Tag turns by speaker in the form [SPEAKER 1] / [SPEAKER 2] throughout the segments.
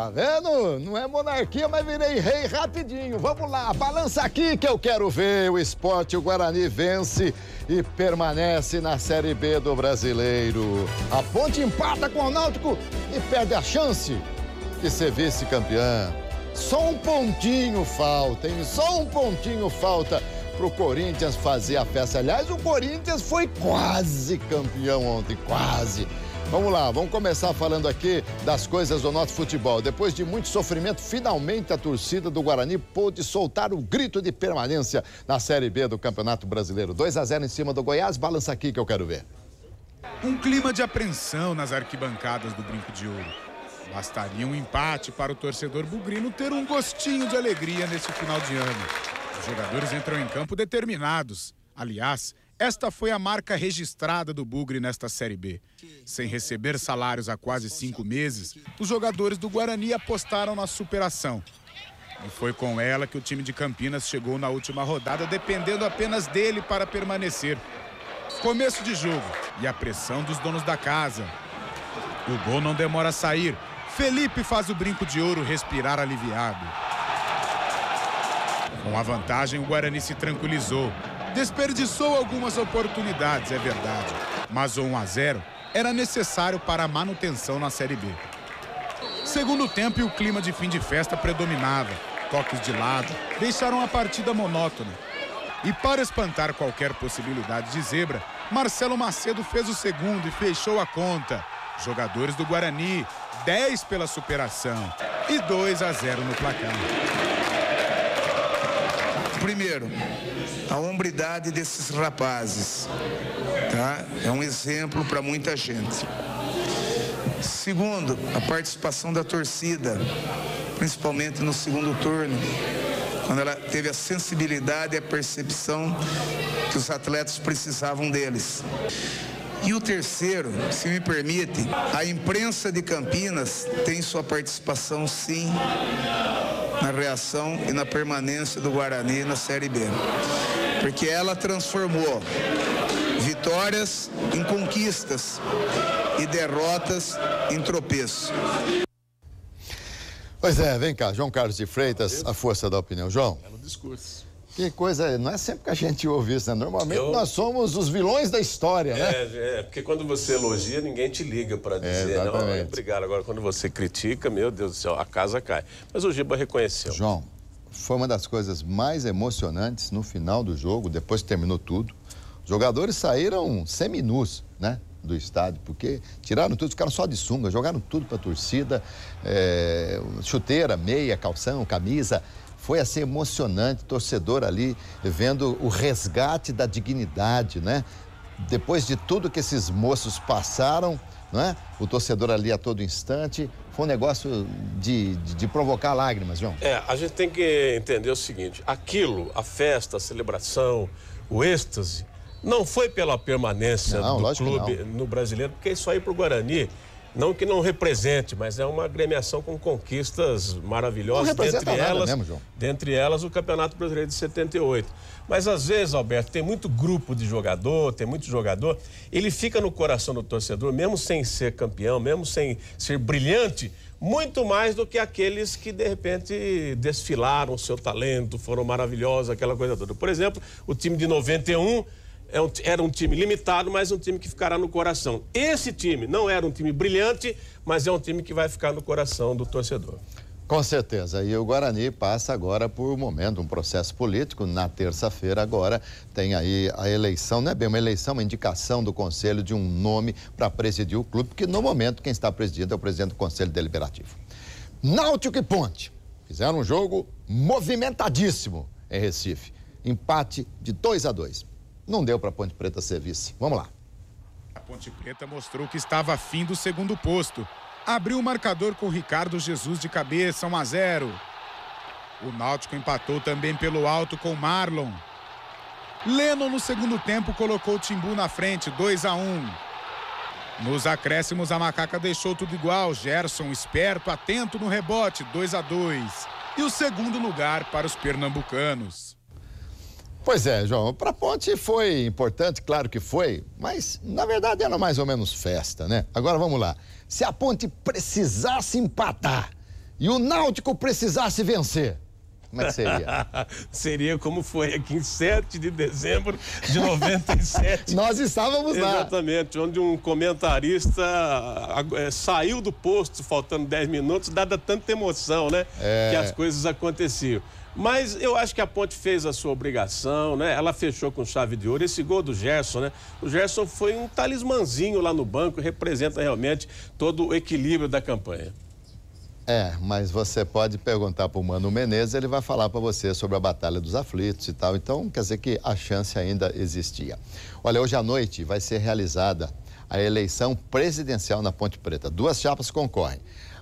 [SPEAKER 1] Tá vendo? Não é monarquia, mas virei rei rapidinho. Vamos lá, balança aqui que eu quero ver. O Sport, o Guarani vence e permanece na Série B do Brasileiro. A Ponte empata com o Náutico e perde a chance de ser vice-campeã. Só um pontinho falta, hein? Só um pontinho falta pro Corinthians fazer a festa. Aliás, o Corinthians foi quase campeão ontem, quase. Vamos lá, vamos começar falando aqui das coisas do nosso futebol. Depois de muito sofrimento, finalmente a torcida do Guarani pôde soltar o grito de permanência na Série B do Campeonato Brasileiro. 2-0 em cima do Goiás, balança aqui que eu quero ver.
[SPEAKER 2] Um clima de apreensão nas arquibancadas do Brinco de Ouro. Bastaria um empate para o torcedor bugrino ter um gostinho de alegria nesse final de ano. Os jogadores entram em campo determinados. Aliás, esta foi a marca registrada do Bugre nesta Série B. Sem receber salários há quase 5 meses, os jogadores do Guarani apostaram na superação. E foi com ela que o time de Campinas chegou na última rodada, dependendo apenas dele para permanecer. Começo de jogo e a pressão dos donos da casa. O gol não demora a sair. Felipe faz o Brinco de Ouro respirar aliviado. Com a vantagem, o Guarani se tranquilizou. Desperdiçou algumas oportunidades, é verdade. Mas o 1-0 era necessário para a manutenção na Série B. Segundo tempo e o clima de fim de festa predominava. Toques de lado deixaram a partida monótona. E para espantar qualquer possibilidade de zebra, Marcelo Macedo fez o segundo e fechou a conta. Jogadores do Guarani, 10 pela superação e 2-0 no placar.
[SPEAKER 3] Primeiro, a hombridade desses rapazes, tá? É um exemplo para muita gente. Segundo, a participação da torcida, principalmente no segundo turno, quando ela teve a sensibilidade e a percepção que os atletas precisavam deles. E o terceiro, se me permite, a imprensa de Campinas tem sua participação, sim, na reação e na permanência do Guarani na Série B. Porque ela transformou vitórias em conquistas e derrotas em tropeço.
[SPEAKER 1] Pois é, vem cá, João Carlos de Freitas, a força da opinião. João.
[SPEAKER 4] Belo discurso.
[SPEAKER 1] Que coisa, não é sempre que a gente ouve isso, né? Normalmente nós somos os vilões da história, né?
[SPEAKER 4] Porque quando você elogia, ninguém te liga para dizer, não, obrigado. Agora, quando você critica, meu Deus do céu, a casa cai. Mas o Giba reconheceu.
[SPEAKER 1] João, foi uma das coisas mais emocionantes no final do jogo, depois que terminou tudo. Os jogadores saíram seminus, né? Do estádio, porque tiraram tudo, ficaram só de sunga, jogaram tudo para a torcida, chuteira, meia, calção, camisa. Foi assim emocionante, torcedor ali vendo o resgate da dignidade, né? Depois de tudo que esses moços passaram, né? O torcedor ali a todo instante, foi um negócio de provocar lágrimas, João.
[SPEAKER 4] A gente tem que entender o seguinte, aquilo, a festa, a celebração, o êxtase, não foi pela permanência do clube no Brasileiro, porque isso aí pro Guarani, não que não represente, mas é uma agremiação com conquistas maravilhosas, dentre elas o Campeonato Brasileiro de 78. Mas às vezes, Alberto, tem muito grupo de jogador, tem muito jogador, ele fica no coração do torcedor, mesmo sem ser campeão, mesmo sem ser brilhante, muito mais do que aqueles que de repente desfilaram o seu talento, foram maravilhosos, aquela coisa toda. Por exemplo, o time de 91 era um time limitado, mas um time que ficará no coração. Esse time não era um time brilhante, mas é um time que vai ficar no coração do torcedor.
[SPEAKER 1] Com certeza. E o Guarani passa agora por um momento, um processo político. Na terça-feira agora tem aí a eleição, não é bem uma eleição, uma indicação do Conselho de um nome para presidir o clube, porque no momento quem está presidindo é o presidente do Conselho Deliberativo. Náutico e Ponte fizeram um jogo movimentadíssimo em Recife. Empate de 2-2. Não deu para a Ponte Preta ser vice. Vamos lá.
[SPEAKER 2] A Ponte Preta mostrou que estava afim do segundo posto. Abriu o marcador com o Ricardo Jesus de cabeça, 1-0. O Náutico empatou também pelo alto com Marlon. Lennon no segundo tempo colocou o Timbu na frente, 2-1. Nos acréscimos a Macaca deixou tudo igual. Gerson esperto, atento no rebote, 2-2. E o segundo lugar para os pernambucanos.
[SPEAKER 1] Pois é, João, para a Ponte foi importante, claro que foi, mas na verdade era mais ou menos festa, né? Agora vamos lá, se a Ponte precisasse empatar e o Náutico precisasse vencer, como é que seria?
[SPEAKER 4] Seria como foi aqui em 7 de dezembro de 97.
[SPEAKER 1] Nós estávamos lá.
[SPEAKER 4] Exatamente, onde um comentarista saiu do posto faltando 10 minutos, dada tanta emoção, né? Que as coisas aconteciam. Mas eu acho que a Ponte fez a sua obrigação, né? Ela fechou com chave de ouro. Esse gol do Gerson, né? O Gerson foi um talismãzinho lá no banco, representa realmente todo o equilíbrio da campanha.
[SPEAKER 1] Mas você pode perguntar para o Mano Menezes, ele vai falar para você sobre a Batalha dos Aflitos e tal. Então, quer dizer que a chance ainda existia. Olha, hoje à noite vai ser realizada a eleição presidencial na Ponte Preta. 2 chapas concorrem.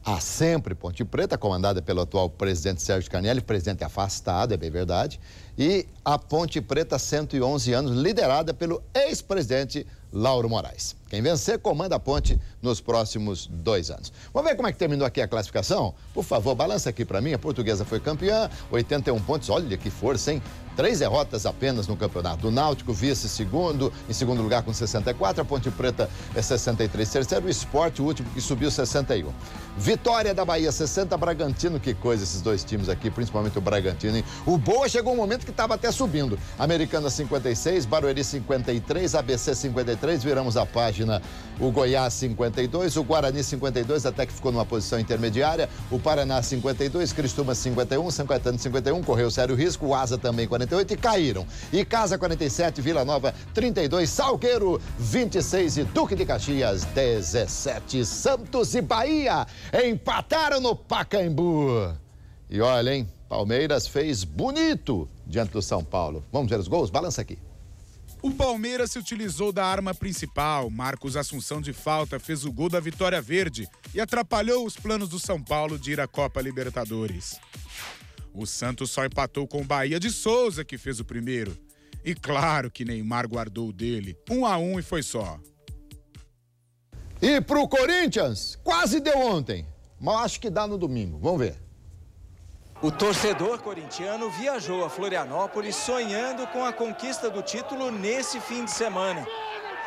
[SPEAKER 1] A Sempre Ponte Preta, comandada pelo atual presidente Sérgio Carnelli, presidente afastado, é bem verdade, e a Ponte Preta 111 anos, liderada pelo ex-presidente Lauro Moraes. Quem vencer comanda a Ponte nos próximos 2 anos. Vamos ver como é que terminou aqui a classificação? Por favor, balança aqui para mim. A Portuguesa foi campeã, 81 pontos. Olha que força, hein? 3 derrotas apenas no campeonato. Do Náutico, vice-segundo, em segundo lugar com 64. A Ponte Preta é 63, terceiro. O Sport, o último, que subiu 61. Vitória da Bahia, 60. Bragantino, que coisa esses 2 times aqui, principalmente o Bragantino, hein? O Boa chegou um momento que estava até subindo. Americana, 56. Barueri, 53. ABC, 53. Viramos a página. O Goiás, 52. O Guarani, 52. Até que ficou numa posição intermediária. O Paraná, 52. Criciúma, 51. São Caetano, 51. Correu sério risco. O Asa também, 48. E caíram. E Casa 47, Vila Nova 32, Salgueiro 26 e Duque de Caxias 17. Santos e Bahia empataram no Pacaembu. E olha, hein, Palmeiras fez bonito diante do São Paulo. Vamos ver os gols? Balança aqui.
[SPEAKER 2] O Palmeiras se utilizou da arma principal. Marcos Assunção de falta fez o gol da vitória verde e atrapalhou os planos do São Paulo de ir à Copa Libertadores. O Santos só empatou com o Bahia de Souza, que fez o primeiro. E claro que Neymar guardou o dele. 1-1 e foi só.
[SPEAKER 1] E pro Corinthians, quase deu ontem. Mas acho que dá no domingo. Vamos ver.
[SPEAKER 5] O torcedor corintiano viajou a Florianópolis sonhando com a conquista do título nesse fim de semana.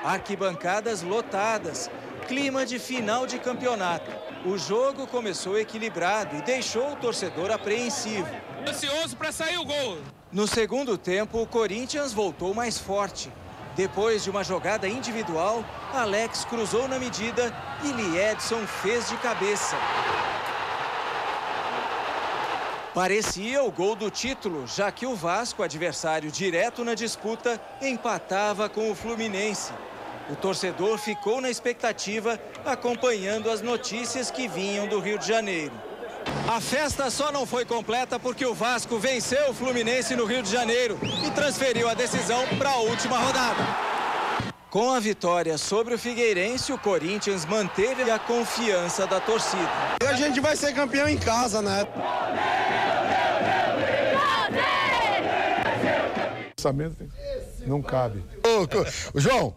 [SPEAKER 5] Arquibancadas lotadas, clima de final de campeonato. O jogo começou equilibrado e deixou o torcedor apreensivo.
[SPEAKER 6] Ansioso para sair o gol.
[SPEAKER 5] No segundo tempo, o Corinthians voltou mais forte. Depois de uma jogada individual, Alex cruzou na medida e Liedson fez de cabeça. Parecia o gol do título, já que o Vasco, adversário direto na disputa, empatava com o Fluminense. O torcedor ficou na expectativa, acompanhando as notícias que vinham do Rio de Janeiro. A festa só não foi completa porque o Vasco venceu o Fluminense no Rio de Janeiro e transferiu a decisão para a última rodada. Com a vitória sobre o Figueirense, o Corinthians manteve a confiança da torcida.
[SPEAKER 7] E a gente vai ser campeão em casa, né?
[SPEAKER 8] Não cabe.
[SPEAKER 1] João,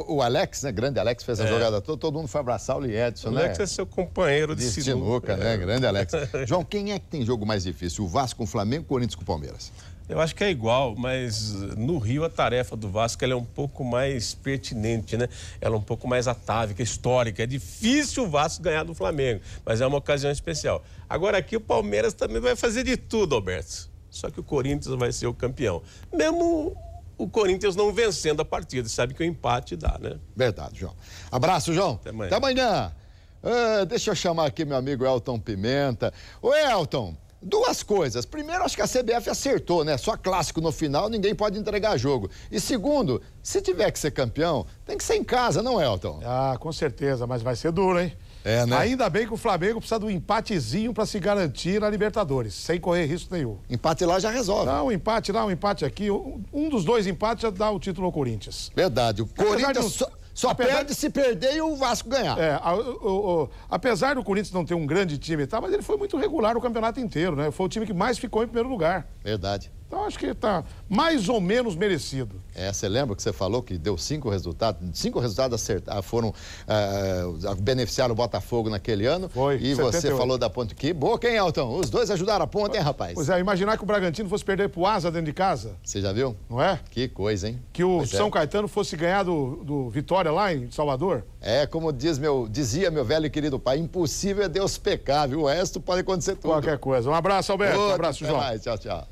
[SPEAKER 1] o Alex, né? Grande Alex, fez a jogada toda, todo mundo foi abraçar o Liedson, né?
[SPEAKER 4] O Alex é seu companheiro de sinuca,
[SPEAKER 1] né? Grande Alex. João, quem é que tem jogo mais difícil? O Vasco com o Flamengo ou o Corinthians com o Palmeiras?
[SPEAKER 4] Eu acho que é igual, mas no Rio a tarefa do Vasco ela é um pouco mais pertinente, né? Ela é um pouco mais atávica, histórica. É difícil o Vasco ganhar do Flamengo, mas é uma ocasião especial. Agora aqui o Palmeiras também vai fazer de tudo, Alberto. Só que o Corinthians vai ser o campeão. Mesmo o Corinthians não vencendo a partida, sabe que o empate dá, né?
[SPEAKER 1] Verdade, João. Abraço, João.
[SPEAKER 4] Até amanhã.
[SPEAKER 1] Até amanhã. Deixa eu chamar aqui meu amigo Elton Pimenta. Ô, Elton, 2 coisas. Primeiro, acho que a CBF acertou, né? Só clássico no final, ninguém pode entregar jogo. E segundo, se tiver que ser campeão, tem que ser em casa, não, Elton?
[SPEAKER 8] Ah, com certeza, mas vai ser duro, hein?
[SPEAKER 1] Né?
[SPEAKER 8] Ainda bem que o Flamengo precisa do empatezinho para se garantir na Libertadores, sem correr risco nenhum.
[SPEAKER 1] Empate lá já resolve.
[SPEAKER 8] Não, um empate lá, um empate aqui. Um dos 2 empates já dá o título ao Corinthians.
[SPEAKER 1] Verdade. O Corinthians só perde se perder e o Vasco ganhar.
[SPEAKER 8] Apesar do Corinthians não ter um grande time, tá, mas ele foi muito regular o campeonato inteiro, né? Foi o time que mais ficou em primeiro lugar.
[SPEAKER 1] Verdade.
[SPEAKER 8] Então, acho que tá mais ou menos merecido.
[SPEAKER 1] Você lembra que você falou que deu 5 resultados? 5 resultados foram beneficiar o Botafogo naquele ano.
[SPEAKER 8] Foi,
[SPEAKER 1] E 78. Você falou da Ponte. Que boa, quem, Elton? Os dois ajudaram a Ponte, hein, rapaz?
[SPEAKER 8] Pois é, imaginar que o Bragantino fosse perder pro Asa dentro de casa.
[SPEAKER 1] Você já viu?
[SPEAKER 8] Não é?
[SPEAKER 1] Que coisa, hein?
[SPEAKER 8] Que o São Caetano fosse ganhar do Vitória lá em Salvador.
[SPEAKER 1] Como dizia meu velho e querido pai, impossível é Deus pecar, viu? O resto pode acontecer tudo.
[SPEAKER 8] Qualquer coisa. Um abraço, Alberto. Um abraço, João.
[SPEAKER 1] Mais. Tchau, tchau.